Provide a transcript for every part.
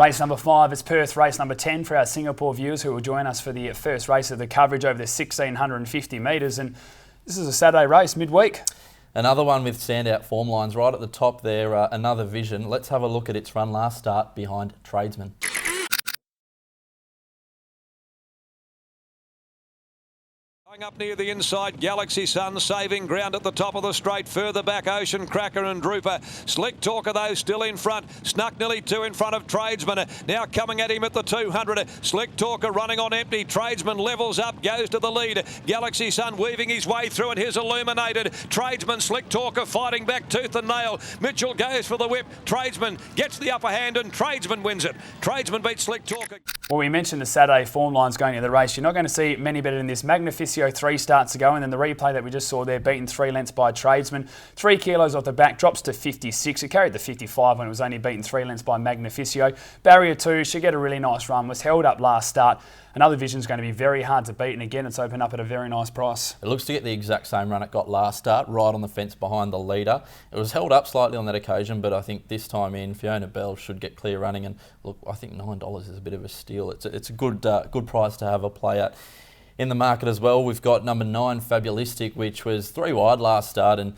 Race number 5, it's Perth race number 10 for our Singapore viewers who will join us for the first race of the coverage over the 1,650 metres. And this is a Saturday race, midweek. Another one with standout form lines right at the top there, Another Vision. Let's have a look at its run last start behind Tradesman. Up near the inside, Galaxy Sun saving ground at the top of the straight. Further back, Ocean Cracker and Drooper. Slick Talker, though, still in front. Snuck nearly 2 in front of Tradesman. Now coming at him at the 200. Slick Talker running on empty. Tradesman levels up, goes to the lead. Galaxy Sun weaving his way through it. Here's Illuminated. Tradesman, Slick Talker fighting back tooth and nail. Mitchell goes for the whip. Tradesman gets the upper hand and Tradesman wins it. Tradesman beats Slick Talker. Well, we mentioned the Saturday form lines going into the race. You're not going to see many better than this. Magnificio 3 starts to go, and then the replay that we just saw there, beaten 3 lengths by Tradesman. 3 kilos off the back, drops to 56. It carried the 55 when it was only beaten 3 lengths by Magnificio. Barrier 2 should get a really nice run. Was held up last start. Another Vision's going to be very hard to beat, and again, it's opened up at a very nice price. It looks to get the exact same run it got last start, right on the fence behind the leader. It was held up slightly on that occasion, but I think this time in, Fiona Bell should get clear running. And look, I think $9 is a bit of a steal. It's a good price to have a play at. In the market as well, we've got number 9, Fabulistic, which was 3 wide last start, and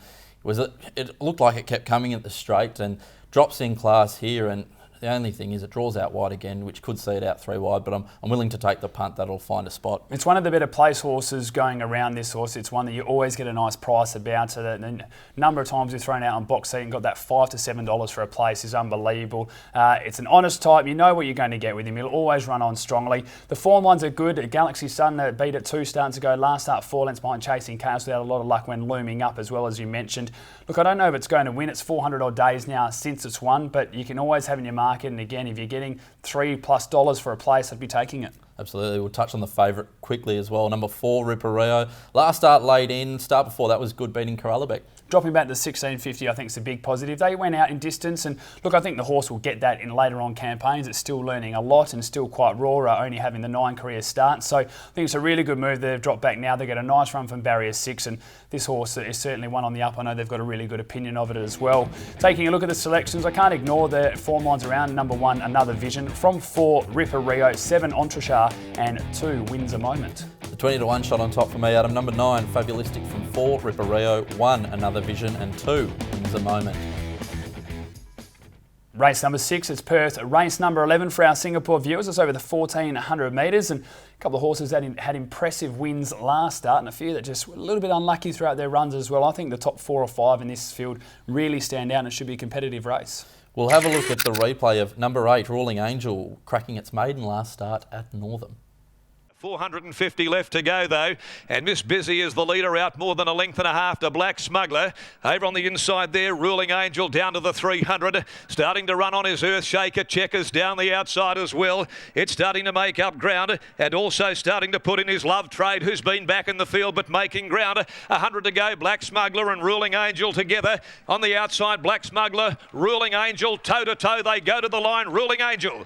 it looked like it kept coming at the straight and drops in class here. And the only thing is it draws out wide again, which could see it out 3 wide, but I'm willing to take the punt. That'll find a spot. It's one of the better place horses going around this horse. It's one that you always get a nice price about. So the number of times we've thrown out on box seat and got that $5 to $7 for a place is unbelievable. It's an honest type. You know what you're going to get with him. He'll always run on strongly. The form lines are good. Galaxy Sun beat at 2 starts to go. Last start 4 lengths behind Chasing Chaos without a lot of luck when looming up as well, as you mentioned. Look, I don't know if it's going to win. It's 400 odd days now since it's won, but you can always have in your market. And again, if you're getting $3+ for a place, I'd be taking it. Absolutely. We'll touch on the favourite quickly as well. Number 4, Ripper Rio. Last start laid in. Start before that was good, beating Karalabek. Dropping back to 1650, I think, is a big positive. They went out in distance, and look, I think the horse will get that in later on campaigns. It's still learning a lot and still quite raw, only having the 9 career starts. So I think it's a really good move. They've dropped back now. They get a nice run from barrier 6, and this horse is certainly one on the up. I know they've got a really good opinion of it as well. Taking a look at the selections, I can't ignore the form lines around. Number 1, Another Vision. From 4, Ripper Rio. 7, Entrechar, and 2, Wins a Moment. The 20 to 1 shot on top for me, Adam. Number 9, Fabulistic. From 4, Ripper Rio. 1, Another Vision, and 2, Wins a Moment. Race number 6, it's Perth. Race number 11 for our Singapore viewers. It's over the 1,400 metres, and a couple of horses that had impressive wins last start, and a few that just were a little bit unlucky throughout their runs as well. I think the top 4 or 5 in this field really stand out, and it should be a competitive race. We'll have a look at the replay of number 8, Ruling Angel, cracking its maiden last start at Northam. 450 left to go though, and Miss Busy is the leader, out more than a length and a half to Black Smuggler. Over on the inside there, Ruling Angel down to the 300, starting to run on his Earth Shaker. Checkers down the outside as well. It's starting to make up ground, and also starting to put in his Love Trade, who's been back in the field but making ground. 100 to go, Black Smuggler and Ruling Angel together. On the outside, Black Smuggler, Ruling Angel, toe to toe they go to the line. Ruling Angel.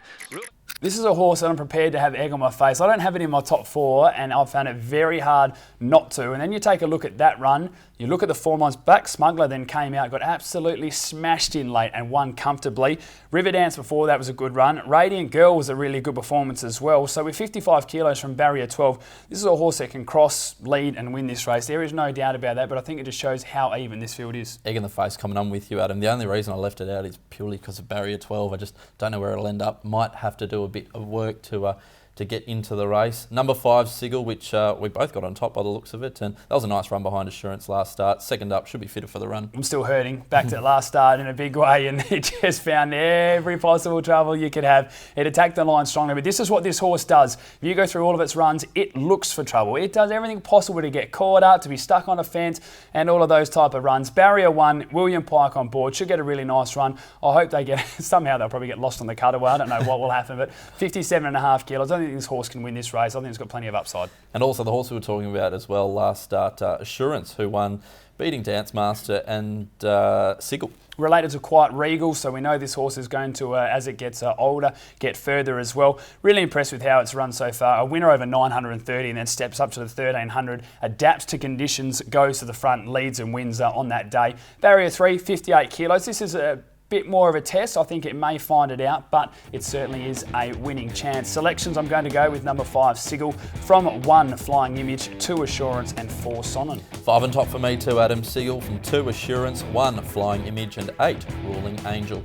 This is a horse that I'm prepared to have egg on my face. I don't have it in my top 4, and I've found it very hard not to. And then you take a look at that run, you look at the form lines. Black Smuggler then came out, got absolutely smashed in late and won comfortably. Riverdance before that was a good run. Radiant Girl was a really good performance as well. So with 55 kilos from barrier 12, this is a horse that can cross, lead and win this race. There is no doubt about that, but I think it just shows how even this field is. Egg in the face coming on with you, Adam. The only reason I left it out is purely because of barrier 12. I just don't know where it'll end up. Might have to do a bit of work to get into the race. Number 5, Sigil, which we both got on top by the looks of it, and that was a nice run behind Assurance last start. Second up, should be fitter for the run. I'm still hurting. Back to last start in a big way, and it just found every possible trouble you could have. It attacked the line strongly, but this is what this horse does. If you go through all of its runs, it looks for trouble. It does everything possible to get caught up, to be stuck on a fence, and all of those type of runs. Barrier 1, William Pike on board, should get a really nice run. I hope they get, somehow they'll probably get lost on the cutaway. I don't know what will happen, but 57.5 kilos. I don't think this horse can win this race. I think it's got plenty of upside. And also the horse we were talking about as well last start, Assurance, who won, beating Dance Master and Sigil. Related to Quite Regal, so we know this horse is going to, as it gets older, get further as well. Really impressed with how it's run so far. A winner over 930 and then steps up to the 1300, adapts to conditions, goes to the front, leads and wins on that day. Barrier 3, 58 kilos. This is a bit more of a test. I think it may find it out, but it certainly is a winning chance. Selections, I'm going to go with number 5, Sigil, from 1, Flying Image, 2, Assurance, and 4, Sonnen. 5 on top for me too, Adam. Sigil from 2, Assurance, 1, Flying Image, and 8, Ruling Angel.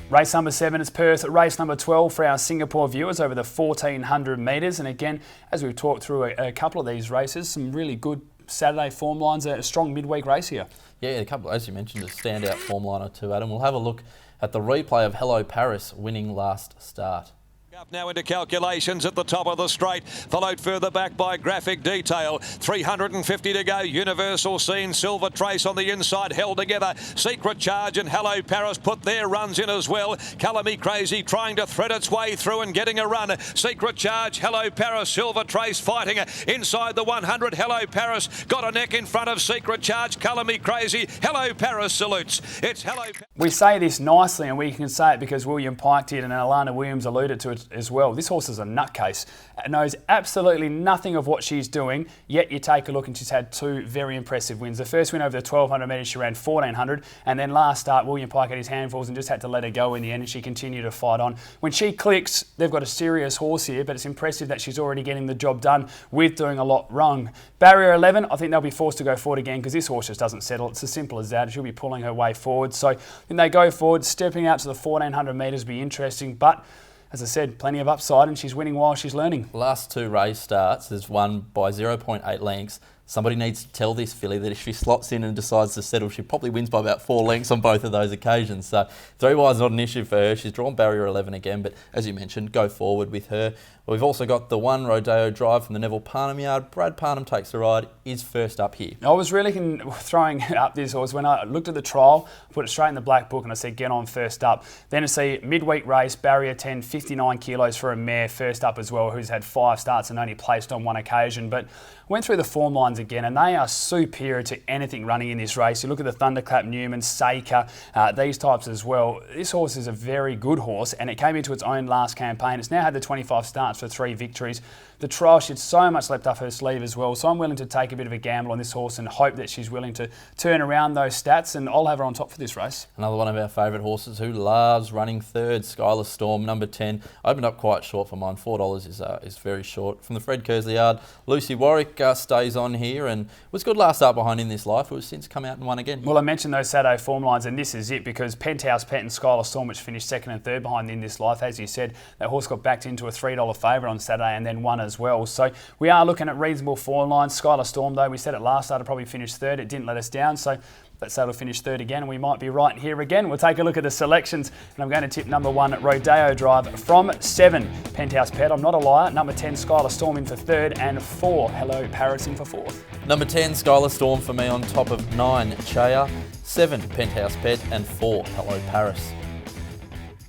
Race number 7 is Perth. Race number 12 for our Singapore viewers over the 1400 metres. And again, as we've talked through a couple of these races, some really good Saturday form lines, a strong midweek race here. Yeah, a couple, as you mentioned, a standout form line or two, Adam. We'll have a look at the replay of Hello Paris winning last start. Up now into calculations at the top of the straight, followed further back by Graphic Detail. 350 to go. Universal Scene, Silver Trace on the inside, held together. Secret Charge and Hello Paris put their runs in as well. Colour Me Crazy trying to thread its way through and getting a run. Secret Charge, Hello Paris, Silver Trace fighting inside the 100. Hello Paris got a neck in front of Secret Charge. Colour Me Crazy. Hello Paris salutes. It's Hello Paris. We say this nicely, and we can say it because William Pike did and Alana Williams alluded to it as well. This horse is a nutcase. Knows absolutely nothing of what she's doing, yet you take a look and she's had 2 very impressive wins. The first win over the 1200 metres, she ran 1400, and then last start, William Pike had his handfuls and just had to let her go in the end, and she continued to fight on. When she clicks, they've got a serious horse here, but it's impressive that she's already getting the job done with doing a lot wrong. Barrier 11, I think they'll be forced to go forward again because this horse just doesn't settle. It's as simple as that. She'll be pulling her way forward. So when they go forward, stepping out to the 1400 metres will be interesting, but as I said, plenty of upside, and she's winning while she's learning. Last 2 race starts has won by 0.8 lengths. Somebody needs to tell this filly that if she slots in and decides to settle, she probably wins by about 4 lengths on both of those occasions. So 3 wide's not an issue for her. She's drawn Barrier 11 again, but as you mentioned, go forward with her. We've also got the 1 Rodeo Drive from the Neville Parnham yard. Brad Parnham takes the ride, is first up here. I was really throwing up this horse when I looked at the trial, put it straight in the black book and I said, get on first up. Then to see midweek race, Barrier 10, 59 kilos for a mare, first up as well, who's had 5 starts and only placed on 1 occasion. But went through the form lines again, and they are superior to anything running in this race. You look at the Thunderclap Newman, Saker, these types as well. This horse is a very good horse, and it came into its own last campaign. It's now had the 25 starts for 3 victories. The trial, she'd so much left up her sleeve as well, so I'm willing to take a bit of a gamble on this horse and hope that she's willing to turn around those stats, and I'll have her on top for this race. Another one of our favourite horses who loves running third, Skylar Storm, number 10. Opened up quite short for mine. $4 is very short. From the Fred Kersley yard, Lucy Warwick stays on here and was good last start behind In This Life, who has since come out and won again. Well, I mentioned those Saturday form lines, and this is it, because Penthouse Pet and Skylar Storm, which finished 2nd and 3rd behind In This Life, as you said, that horse got backed into a $3 favourite on Saturday and then won as well. So we are looking at reasonable form lines. Skylar Storm, though, we said it last start, probably finished 3rd. It didn't let us down, so let's say it'll finish 3rd again, and we might be right here again. We'll take a look at the selections, and I'm going to tip number 1, Rodeo Drive, from 7, Penthouse Pet. I'm not a liar. Number 10, Skylar Storm in for 3rd, and 4, Hello Paris in for 4th. Number 10, Skylar Storm for me on top of 9, Chaya, 7, Penthouse Pet, and 4, Hello Paris.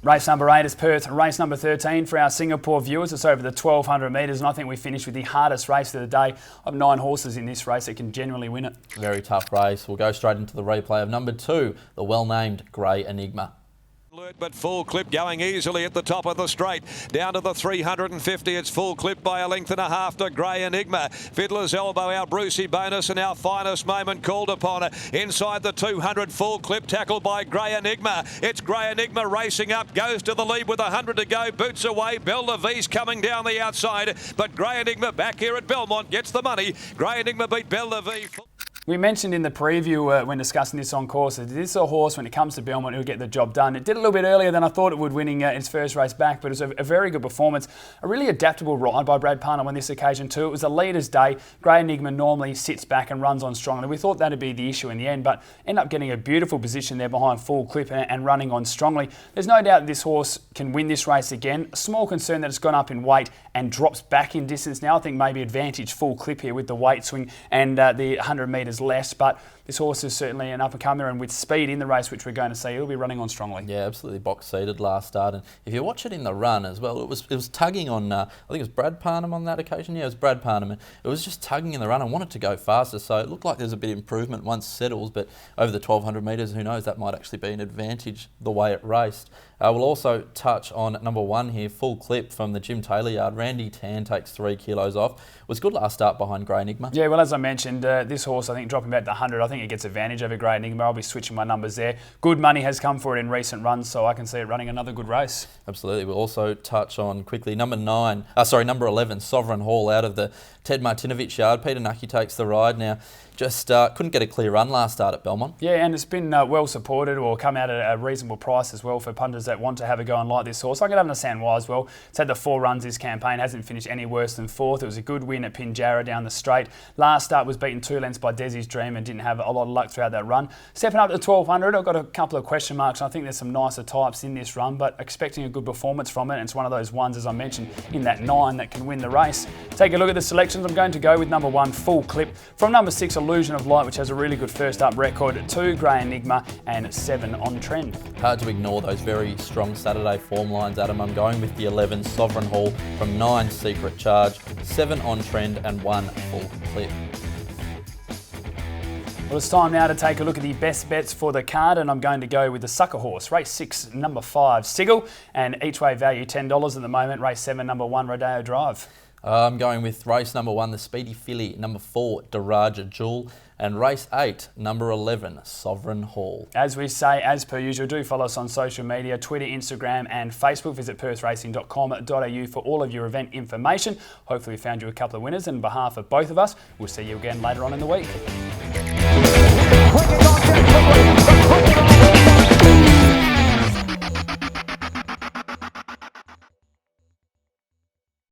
Race number 8 is Perth. Race number 13 for our Singapore viewers. It's over the 1200 metres, and I think we finished with the hardest race of the day. I have 9 horses in this race that can genuinely win it. Very tough race. We'll go straight into the replay of number 2, the well-named Grey Enigma. But Full Clip going easily at the top of the straight. Down to the 350, it's Full Clip by a length and a half to Grey Enigma. Fiddler's Elbow, our Brucey Bonus, and our finest moment called upon. Inside the 200, Full Clip tackled by Grey Enigma. It's Grey Enigma racing up, goes to the lead with 100 to go, boots away. Belle Levis coming down the outside, but Grey Enigma back here at Belmont gets the money. Grey Enigma beat Belle Levis. We mentioned in the preview when discussing this on course that this is a horse, when it comes to Belmont, who'll get the job done. It did a little bit earlier than I thought it would, winning its first race back, but it was a very good performance. A really adaptable ride by Brad Parnham on this occasion too. It was a leader's day. Grey Enigma normally sits back and runs on strongly. We thought that'd be the issue in the end, but end up getting a beautiful position there behind Full Clip and running on strongly. There's no doubt this horse can win this race again. A small concern that it's gone up in weight and drops back in distance now. I think maybe advantage Full Clip here with the weight swing and the 100 metres less, but this horse is certainly an up-and-comer, and with speed in the race, which we're going to see, it'll be running on strongly. Yeah, absolutely box-seated last start. And if you watch it in the run as well, it was tugging on, I think it was Brad Parnham on that occasion. Yeah, it was Brad Parnham. It was just tugging in the run and wanted to go faster, so it looked like there's a bit of improvement once it settles, but over the 1200 metres, who knows, that might actually be an advantage the way it raced. We'll also touch on number 1 here, Full Clip from the Jim Taylor yard. Randy Tan takes 3 kilos off. Was good last start behind Grey Enigma. Yeah, well, as I mentioned, this horse, I think, dropping about the 100, I think think it gets advantage over Grey Enigma. I'll be switching my numbers there. Good money has come for it in recent runs, so I can see it running another good race. Absolutely. We'll also touch on quickly number 11, Sovereign Hall, out of the Ted Martinovich yard. Peter Nucky takes the ride now. Just couldn't get a clear run last start at Belmont. Yeah, and it's been well supported, or come out at a reasonable price as well for punters that want to have a go and like this horse. I can understand why as well. It's had the 4 runs this campaign, hasn't finished any worse than 4th. It was a good win at Pinjarra down the straight. Last start was beaten 2 lengths by Desi's Dream and didn't have a lot of luck throughout that run. Stepping up to 1200, I've got a couple of question marks. I think there's some nicer types in this run, but expecting a good performance from it. And it's one of those ones, as I mentioned, in that 9 that can win the race. Take a look at the selections. I'm going to go with number 1, Full Clip. From number 6, Illusion of Light, which has a really good first up record. 2, Grey Enigma, and 7, On Trend. Hard to ignore those very strong Saturday form lines, Adam. I'm going with the 11, Sovereign Hall. From 9, Secret Charge. 7, On Trend, and 1, Full Clip. Well, it's time now to take a look at the best bets for the card, and I'm going to go with the Sucker Horse. Race 6, number 5, Sigil, and each way value $10 at the moment. Race 7, number 1, Rodeo Drive. I'm going with race number 1, the Speedy Filly, number 4, Daraja Jewel, and race 8, number 11, Sovereign Hall. As we say, as per usual, do follow us on social media, Twitter, Instagram and Facebook. Visit perthracing.com.au for all of your event information. Hopefully we found you a couple of winners, and on behalf of both of us, we'll see you again later on in the week.